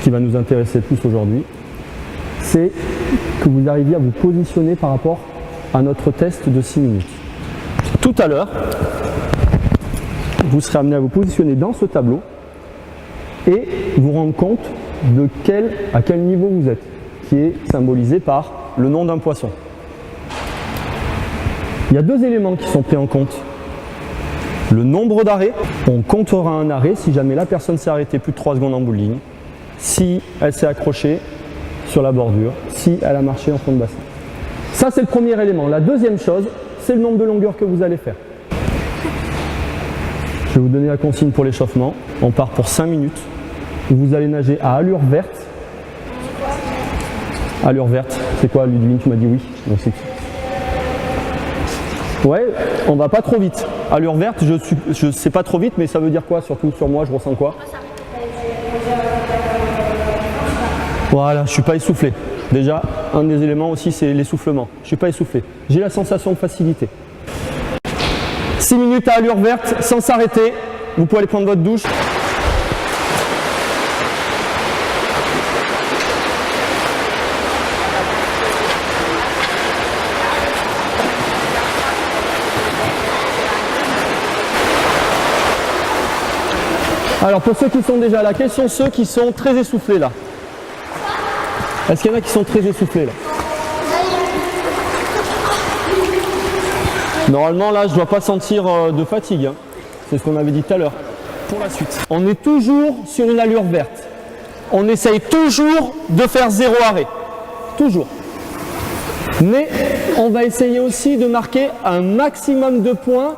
qui va nous intéresser le plus aujourd'hui, c'est que vous arriviez à vous positionner par rapport à notre test de 6 minutes. Tout à l'heure, vous serez amené à vous positionner dans ce tableau et vous rendre compte de à quel niveau vous êtes, qui est symbolisé par le nom d'un poisson. Il y a deux éléments qui sont pris en compte. Le nombre d'arrêts, on comptera un arrêt si jamais la personne s'est arrêtée plus de 3 secondes en bout de ligne, si elle s'est accrochée sur la bordure, si elle a marché en fond de bassin. Ça, c'est le premier élément. La deuxième chose, c'est le nombre de longueurs que vous allez faire. Je vais vous donner la consigne pour l'échauffement. On part pour 5 minutes où vous allez nager à allure verte. Allure verte, c'est quoi, Ludwig? Tu m'as dit oui. Donc ouais, on va pas trop vite. Allure verte, je sais pas trop vite, mais ça veut dire quoi? Surtout sur moi, je ressens quoi? Voilà, je suis pas essoufflé. Déjà, un des éléments aussi, c'est l'essoufflement. Je suis pas essoufflé. J'ai la sensation de facilité. 6 minutes à allure verte, sans s'arrêter. Vous pouvez aller prendre votre douche. Alors pour ceux qui sont déjà là, quels sont ceux qui sont très essoufflés là? Est-ce qu'il y en a qui sont très essoufflés là? Normalement là je ne dois pas sentir de fatigue, hein. C'est ce qu'on avait dit tout à l'heure. Pour la suite, on est toujours sur une allure verte. On essaye toujours de faire 0 arrêt. Toujours. Mais on va essayer aussi de marquer un maximum de points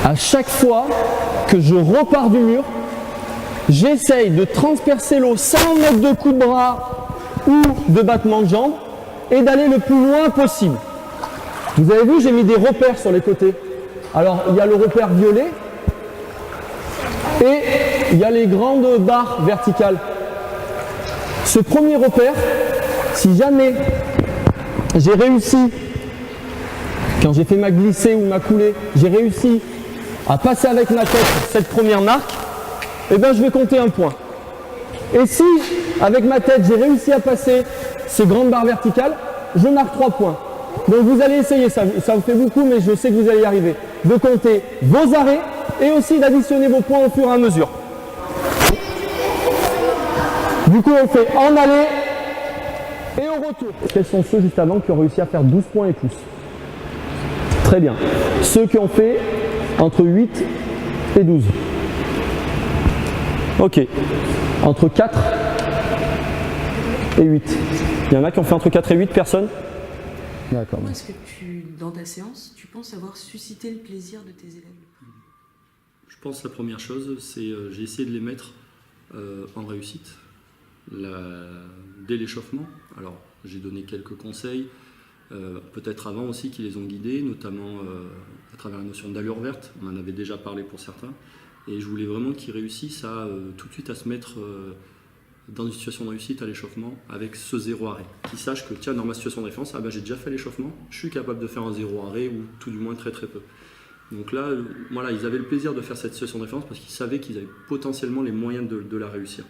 à chaque fois que je repars du mur. J'essaye de transpercer l'eau sans mettre de coup de bras ou de battement de jambes et d'aller le plus loin possible. Vous avez vu, j'ai mis des repères sur les côtés. Alors, il y a le repère violet et il y a les grandes barres verticales. Ce premier repère, si jamais j'ai réussi, quand j'ai fait ma glissée ou ma coulée, j'ai réussi à passer avec ma tête cette première marque, eh bien je vais compter un point. Et si, avec ma tête, j'ai réussi à passer ces grandes barres verticales, je marque 3 points. Donc vous allez essayer, ça vous fait beaucoup, mais je sais que vous allez y arriver, de compter vos arrêts et aussi d'additionner vos points au fur et à mesure. Du coup, on fait en aller et au retour. Quels sont ceux juste avant qui ont réussi à faire 12 points et plus? Très bien. Ceux qui ont fait entre 8 et 12. Ok. Entre 4 et 8. Il y en a qui ont fait entre 4 et 8 personnes? D'accord. Comment est-ce que dans ta séance, tu penses avoir suscité le plaisir de tes élèves? Je pense que la première chose, c'est j'ai essayé de les mettre en réussite dès l'échauffement. Alors, j'ai donné quelques conseils, peut-être avant aussi, qui les ont guidés, notamment à travers la notion d'allure verte. On en avait déjà parlé pour certains. Et je voulais vraiment qu'ils réussissent tout de suite à se mettre dans une situation de réussite à l'échauffement avec ce 0 arrêt. Qu'ils sachent que, tiens, dans ma situation de référence, j'ai déjà fait l'échauffement, je suis capable de faire un 0 arrêt ou tout du moins très très peu. Donc là, voilà, ils avaient le plaisir de faire cette situation de référence parce qu'ils savaient qu'ils avaient potentiellement les moyens de la réussir.